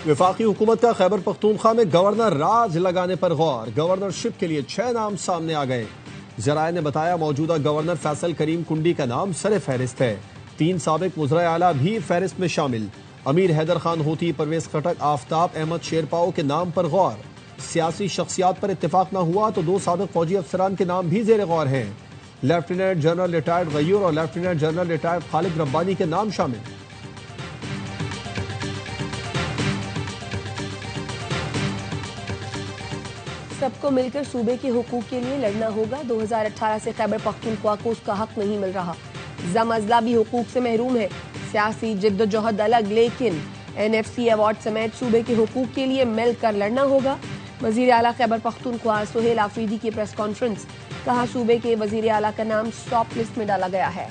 वफाकी हुकूमत का खैबर पख्तूनख्वा में गवर्नर राज लगाने पर गौर। गवर्नरशिप के लिए 6 नाम सामने आ गए। जराये ने बताया मौजूदा गवर्नर फैसल करीम कुंडी का नाम सर फहरिस्त है। 3 साबिक वज़राए आला भी फहरिस्त में शामिल। अमीर हैदर खान होती, परवेज खटक, आफ्ताब अहमद शेरपाओ के नाम पर गौर। सियासी शख्सियात पर इत्तेफाक न हुआ तो 2 साबिक फौजी अफसरान के नाम भी जेर गौर हैं। लेफ्टिनेंट जनरल रिटायर्ड गयूर और lieutenant general retired Khalid Rabbani के नाम शामिल। सबको मिलकर सूबे के हुकूक के लिए लड़ना होगा। 2018 से खैबर पख्तूनख्वा को उसका हक नहीं मिल रहा। जम अजला भी हुकूक से महरूम है। सियासी जिद्दोजहद अलग, लेकिन NFC अवार्ड समेत सूबे के हुकूक के लिए मिलकर लड़ना होगा। वजीर आला खैबर पख्तूनख्वा सुहेल आफरीदी की प्रेस कॉन्फ्रेंस। कहा सूबे के वजीर आला का नाम स्टॉप लिस्ट में डाला गया है।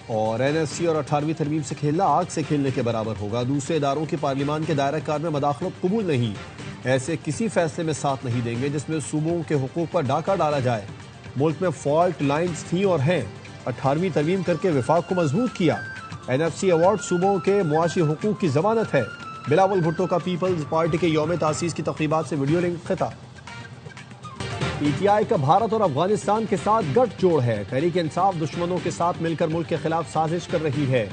और NSC और 18वीं तरमीम से खेलना आग से खेलने के बराबर होगा। दूसरे इदारों के पार्लिमान के दायरा कार में मदाखलत कबूल नहीं। ऐसे किसी फैसले में साथ नहीं देंगे जिसमें सूबों के हुकूक पर डाका डाला जाए। मुल्क में फॉल्ट लाइन्स थी और हैं। 18वीं तरमीम करके विफाक को मजबूत किया। NFC अवार्ड सूबों के मुआशी हुकूक की जमानत है। बिलावल भुट्टो का पीपल्स पार्टी के यौम तासीस की तकरीबात से वीडियो लिंक खिताब। PTI का भारत और अफगानिस्तान के साथ गठजोड़ है। तहरीक इंसाफ दुश्मनों के साथ मिलकर मुल्क के खिलाफ साजिश कर रही है।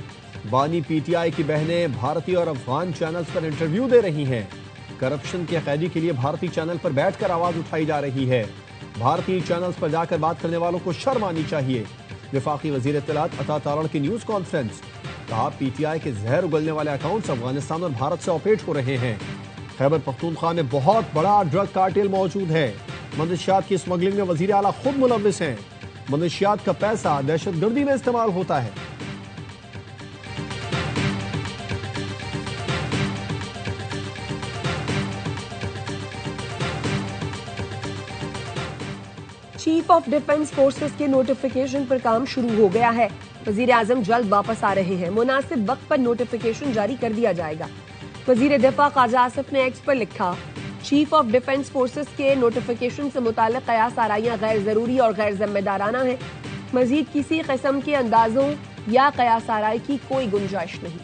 बानी PTI की बहनें भारतीय और अफगान चैनल्स पर इंटरव्यू दे रही हैं। करप्शन के कैदी के लिए भारतीय चैनल पर बैठकर आवाज उठाई जा रही है। भारतीय चैनल्स पर जाकर बात करने वालों को शर्म आनी चाहिए। वफाकी वजीर इत्तलात अता तारड़ की न्यूज कॉन्फ्रेंस। कहा PTI के जहर उगलने वाले अकाउंट्स अफगानिस्तान और भारत से ऑपरेट हो रहे हैं। खैबर पख्तूनख्वा में बहुत बड़ा ड्रग कार्टेल मौजूद है। मनशियात की स्मगलिंग में वजीर आला खुद मुलव्विस हैं। मनशियात का पैसा दहशतगर्दी में इस्तेमाल होता है। चीफ ऑफ डिफेंस फोर्सेस के नोटिफिकेशन पर काम शुरू हो गया है। वजीर आजम जल्द वापस आ रहे हैं। मुनासिब वक्त पर नोटिफिकेशन जारी कर दिया जाएगा। वजीर दिफा ख्वाजा आसिफ ने एक्स पर लिखा, चीफ ऑफ डिफेंस फोर्सेस के नोटिफिकेशन से मुताल्लिक कयास आराइयां गैर जरूरी और गैर जिम्मेदाराना है। मजीद किसी किस्म के अंदाजों या कयास आराई की कोई गुंजाइश नहीं।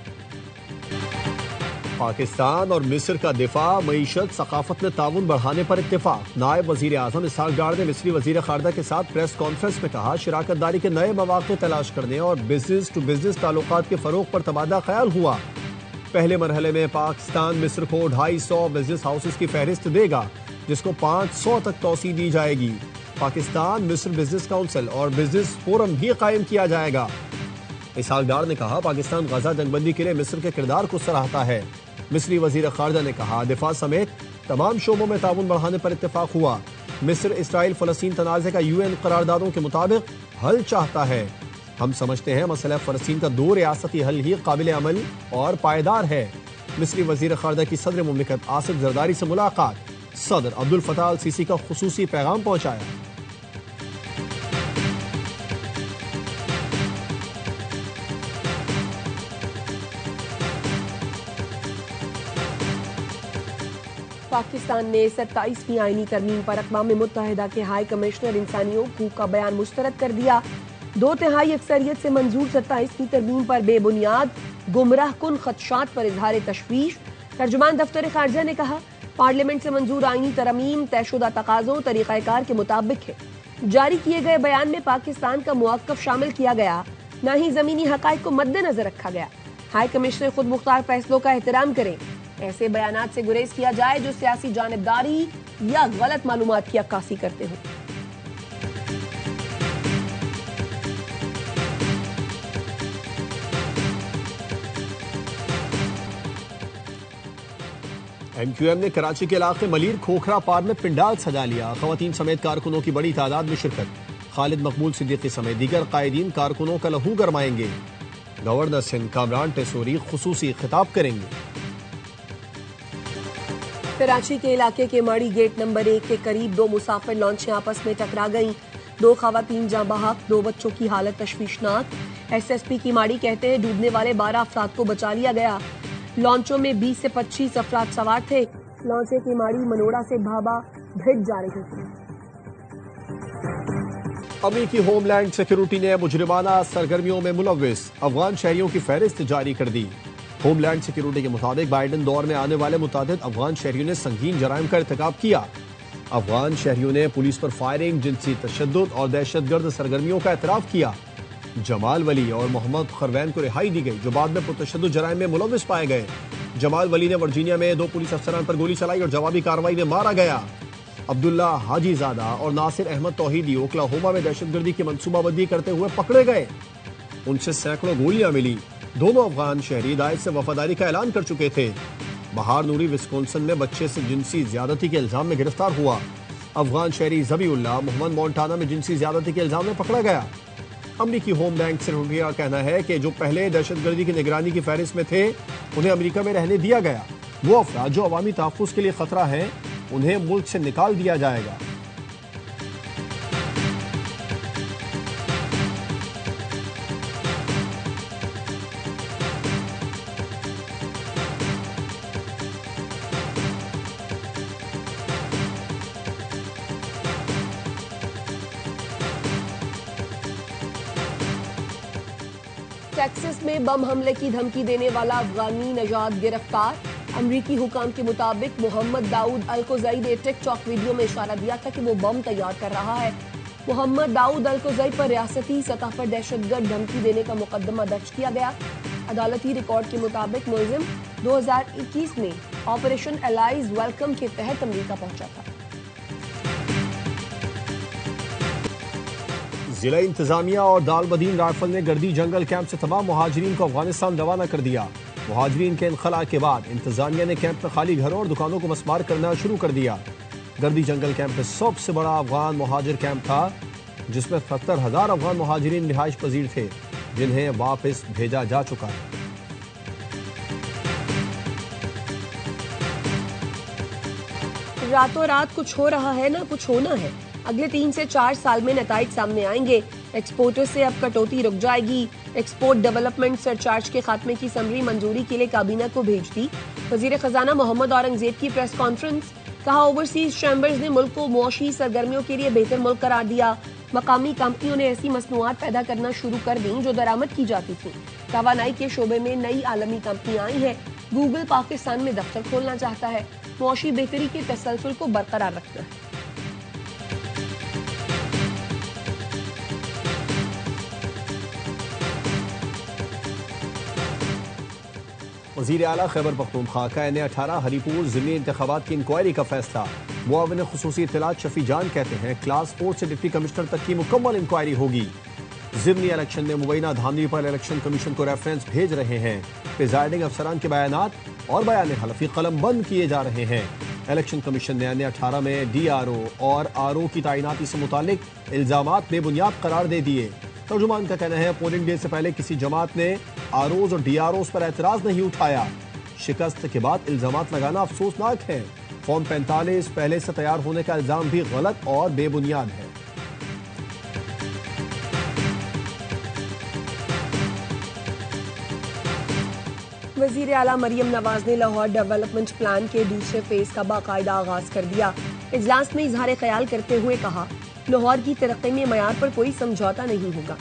पाकिस्तान और मिस्र का दिफा, मईशत, सकाफत में ताउन बढ़ाने पर इत्तेफाक। नायब वजीर आजम इसहाक डार ने मिस्री वजीर खारजा के साथ प्रेस कॉन्फ्रेंस में कहा, शराकतदारी के नए मौके तलाश करने और बिजनेस टू बिजनेस ताल्लुकात के फरोग पर तबादला ख्याल हुआ। पहले मरहले में पाकिस्तान मिस्र को 250 बिजनेस हाउसेस की फहरिस्त देगा, जिसको 500 तक तोसी दी जाएगी। पाकिस्तान मिस्र बिजनेस काउंसिल और बिजनेस फोरम भी कायम किया जाएगा। इसहाक डार ने कहा, पाकिस्तान गजा जंगबंदी के लिए मिस्र के किरदार को सराहता है। मिस्री वजीर खारजा ने कहा, दिफा समेत तमाम शोबों में ताउन बढ़ाने पर इत्तेफाक हुआ। मिस्र इसराइल फलस्तीन तनाज़े का UN करारदादों के मुताबिक हल चाहता है। हम समझते हैं मसला फलस्तीन का 2 रियासती हल ही काबिल अमल और पायदार है। मिस्री वजीर खारजा की सदर मुमलिकत आसिफ जरदारी से मुलाकात। सदर अब्दुल फताह अल सीसी का खुसूसी पैगाम पहुंचाया। पाकिस्तान ने 27वीं आईनी तरमीम पर अक़वाम मुत्तहिदा के हाई कमिश्नर इंसानी हकूक़ का बयान मुस्तरद कर दिया। 2/3 अक्सरियत से मंजूर 27वीं तरमीम पर बेबुनियाद गुमराह कुन खदशात पर इजहार तशवीश। तर्जुमान दफ्तर खारजा ने कहा, पार्लियामेंट से मंजूर आईनी तरमीम तयशुदा तकाज़ों तरीक़ाकार के मुताबिक है। जारी किए गए बयान में पाकिस्तान का मुआक्कफ शामिल किया गया, न ही ज़मीनी हक़ाइक़ को मद्देनजर रखा गया। हाई कमिश्नर खुद मुख्तार फैसलों का एहतराम करें। ऐसे बयानात से गुरेज किया जाए जो सियासी जानिबदारी या गलत मालूमात की अक्कासी करते हों। MQM ने कराची के इलाके मलीर खोखरा पार में पिंडाल सजा लिया। खवातीन समेत कारकुनों की बड़ी तादाद में शिरकत। खालिद मकबूल सिद्दीकी समेत दीगर कायदीन कारकुनों का लहू गरमाएंगे। गवर्नर सिंध कामरान टेसोरी खुसूसी खिताब करेंगे। कराची के इलाके के माड़ी गेट नंबर 1 के करीब 2 मुसाफिर लॉन्चें आपस में टकरा गईं। 2 खवातीन जाँ बहक, 2 बच्चों की हालत तशवीशनाक। SSP की माड़ी कहते हैं डूबने वाले 12 अफराद को बचा लिया गया। लॉन्चों में 20 से 25 अफराद सवार थे। लॉन्चें की माड़ी मनोड़ा से भाबा भिज जा रही थी। अमरीकी होमलैंड सिक्योरिटी ने मुजरिमाना सरगर्मियों में मुलव्विस अफगान शहरियों की फहरिस्त जारी कर दी। होमलैंड सिक्योरिटी के मुताबिक बाइडन दौर में आने वाले मुतादिद अफगान शहरियों ने संगीन जराइम का इर्तिकाब किया। अफगान शहरियों ने पुलिस पर फायरिंग, जिनसी तशद्दुद और दहशतगर्द सरगर्मियों का एतराफ किया। जमाल वली और मोहम्मद खरवैन को रिहाई दी गई, जो बाद में पुरतशद्दुद जराइम में मुलव्विस पाए गए। जमाल वली ने वर्जीनिया में 2 पुलिस अफसरान पर गोली चलाई और जवाबी कार्रवाई में मारा गया। अब्दुल्ला हाजीजादा और नासिर अहमद तौहीदी ओक्लाहोमा में दहशतगर्दी की मंसूबाबंदी करते हुए पकड़े गए। उनसे सैकड़ों गोलियां मिली। दोनों अफगान शहरी दाइश से वफादारी का ऐलान कर चुके थे। बहार नूरी विस्कॉन्सिन में बच्चे से जिनसी ज्यादती के इल्जाम में गिरफ्तार हुआ। अफगान शहरी ज़बीउल्लाह मोहम्मद मोन्टाना में जिनसी ज्यादती के इल्जाम में पकड़ा गया। अमरीकी होमलैंड सिक्योरिटी का कहना है कि जो पहले दहशतगर्दी की निगरानी की फहरिस्त में थे, उन्हें अमेरिका में रहने दिया गया। वो अफराद जो अवामी तहफ़्फ़ुज़ के लिए खतरा है, उन्हें मुल्क से निकाल दिया जाएगा। टेक्सास में बम हमले की धमकी देने वाला अफगानी नजाद गिरफ्तार। अमरीकी हुकाम के मुताबिक मोहम्मद दाऊद अल-कुज़ई ने टिकटॉक वीडियो में इशारा दिया था कि वो बम तैयार कर रहा है। मोहम्मद दाऊद अल-कुज़ई पर रियासती सतह पर दहशतगर्द धमकी देने का मुकदमा दर्ज किया गया। अदालती रिकॉर्ड के मुताबिक मुलजिम 2021 में ऑपरेशन एलाइज वेलकम के तहत अमरीका पहुंचा था। जिला इंतजामिया और दालबदीन राइफल ने गर्दी जंगल कैंप से तमाम मुहाजिरीन को अफगानिस्तान रवाना कर दिया। मुहाजिरीन के इनखला के बाद इंतजामिया ने कैंप में खाली घरों और दुकानों को मस्मार करना शुरू कर दिया। गर्दी जंगल कैंप में सबसे बड़ा अफगान मुहाजिर कैंप था, जिसमें 70,000 अफगान मुहाजिरीन रिहाइश पजीर थे, जिन्हें वापस भेजा जा चुका है। रातों रात कुछ हो रहा है ना कुछ होना है। अगले 3 से 4 साल में नताइज सामने आएंगे। एक्सपोर्टर से अब कटौती रुक जाएगी। एक्सपोर्ट डेवलपमेंट सरचार्ज के खात्मे की समरी मंजूरी के लिए काबीना को भेज दी। वजीर खजाना मोहम्मद औरंगजेब की प्रेस कॉन्फ्रेंस। कहा, ओवरसीज चैम्बर्स ने मुल्क को मुआशी सरगर्मियों के लिए बेहतर मुल्क करार दिया। मकामी कंपनियों ने ऐसी मसनूआत पैदा करना शुरू कर दी जो दरामद की जाती थी। तवानाई के शोबे में नई आलमी कंपनियां आई हैं। गूगल पाकिस्तान में दफ्तर खोलना चाहता है। मुआशी बेहतरी के तसलसल को बरकरार रखना है। वज़ीर आला खैबर पख्तूनख्वा का N18 हरीपुर ज़िमनी इंतखाबात की इंक्वायरी का फैसला। मुआविन खुसूसी इत्तलात शफी जान कहते हैं, क्लास 4 से डिप्टी कमिश्नर तक की मुकम्मल इंक्वायरी होगी। ज़िमनी इलेक्शन में मुबैना धांधली पर इलेक्शन कमीशन को रेफरेंस भेज रहे हैं। प्रिजाइडिंग अफसरान के बयानात और बयान हलफी कलम बंद किए जा रहे हैं। इलेक्शन कमीशन ने N18 में DRO और RO की तैनाती से मुतालिक इल्जामात बेबुनियाद करार दे दिए। तर्जुमान का कहना है, पोलिंग डे से पहले किसी जमात ने ROs और DROs पर एतराज नहीं उठाया। शिकस्त के बाद इल्जामात लगाना अफसोसनाक है। फॉर्म 45 पहले से तैयार होने का इल्जाम भी गलत और बेबुनियाद है। वजीर आला मरियम नवाज ने लाहौर डेवलपमेंट प्लान के दूसरे फेज का बाकायदा आगाज कर दिया। इजलास में इजहार ख्याल करते हुए कहा, लाहौर की तरक्की में मयार पर कोई समझौता नहीं होगा।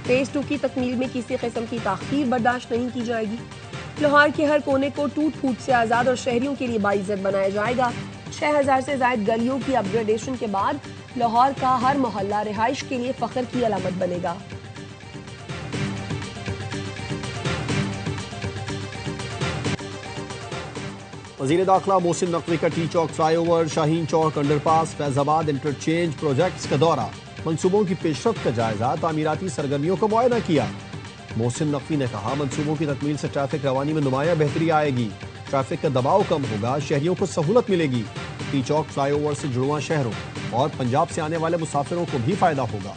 फेज 2 की तकमील में किसी किस्म की ताखीर बर्दाश्त नहीं की जाएगी। लाहौर के हर कोने को टूट फूट से आज़ाद और शहरियों के लिए बाइज्जत बनाया जाएगा। 6000 से ज्यादा गलियों की अपग्रेडेशन के बाद लाहौर का हर मोहल्ला रिहाइश के लिए फख्र की अलामत बनेगा। वज़ीर दाखिला मोहसिन नकवी का टी चौक फ्लाईओवर, शाहीन चौक अंडरपास, फैजाबाद इंटरचेंज प्रोजेक्ट्स का दौरा, मंसूबों की पेशरफ्त का जायजा, तामीराती सरगर्मियों का मुआयना किया। मोहसिन नकवी ने कहा, मंसूबों की तकमील से ट्रैफिक रवानी में नुमाया बेहतरी आएगी, ट्रैफिक का दबाव कम होगा, शहरियों को सहूलत मिलेगी। टी चौक फ्लाईओवर से जुड़वा शहरों और पंजाब से आने वाले मुसाफिरों को भी फायदा होगा।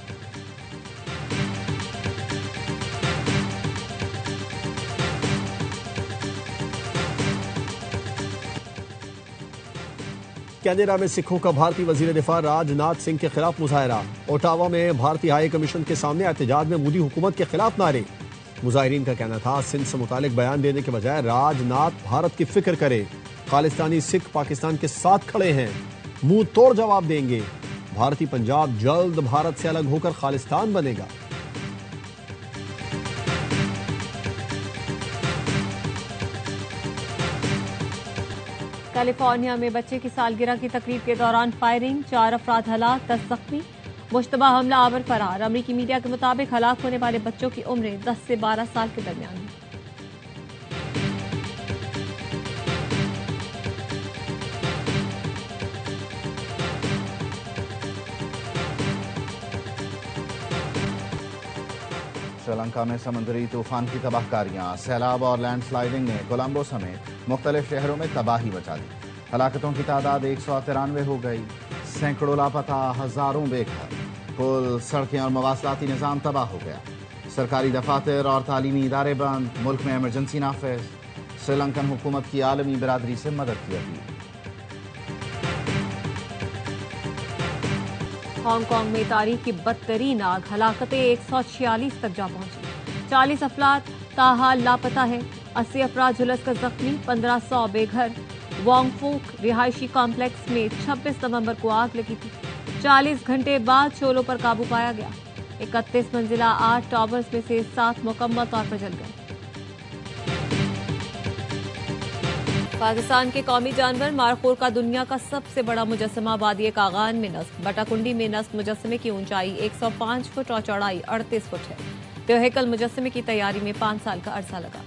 कैनेडा में सिखों का भारतीय वजीर दिफा राजनाथ सिंह के खिलाफ मुजाहरा। ओटावा में भारतीय हाई कमीशन के सामने एहतजाज में मोदी हुकूमत के खिलाफ नारे। मुजाहिरीन का कहना था, सिंध से मुतालिक बयान देने के बजाय राजनाथ भारत की फिक्र करे। खालिस्तानी सिख पाकिस्तान के साथ खड़े हैं, मुंह तोड़ जवाब देंगे। भारतीय पंजाब जल्द भारत से अलग होकर खालिस्तान बनेगा। कैलिफोर्निया में बच्चे की सालगिरह की तकरीब के दौरान फायरिंग, 4 अफराद हलाक, 10 जख्मी। मुश्तबा हमला आवर फरार। अमरीकी मीडिया के मुताबिक हलाक होने वाले बच्चों की उम्रें 10 से 12 साल के दरमियान हैं। श्रीलंका में समुद्री तूफान की तबाहकारियां, सैलाब और लैंडस्लाइडिंग ने कोलंबो समेत मुख्तलिफ शहरों में तबाही मचा दी। हलाकतों की तादाद 193 हो गई, सैकड़ों लापता, हजारों बेघर। पुल, सड़कें और मवासलाती निज़ाम तबाह हो गया। सरकारी दफातर और तालीमी इदारे बंद। मुल्क में एमरजेंसी नाफिज। श्रीलंकन हुकूमत की आलमी बिरादरी से मदद की अपील। हांगकांग में तारीख की बदतरीन आग, हलाकतें 146 तक जा पहुंची। 40 अफराद ताहाल लापता है, 80 अफराद झुलसकर जख्मी, 1500 बेघर। वांगफोक रिहायशी कॉम्प्लेक्स में 26 नवंबर को आग लगी थी। 40 घंटे बाद शोलों पर काबू पाया गया। 31 मंजिला 8 टावर्स में से 7 मुकम्मल तौर पर जल गए। पाकिस्तान के कौमी जानवर मारखोर का दुनिया का सबसे बड़ा मुजस्समा वादी कागान में नस्ब। बटाकुंडी में नस्ब मुजस्समे की ऊंचाई 105 फुट और चौड़ाई 38 फुट है। तो हैकल मुजस्समे की तैयारी में 5 साल का अरसा लगा।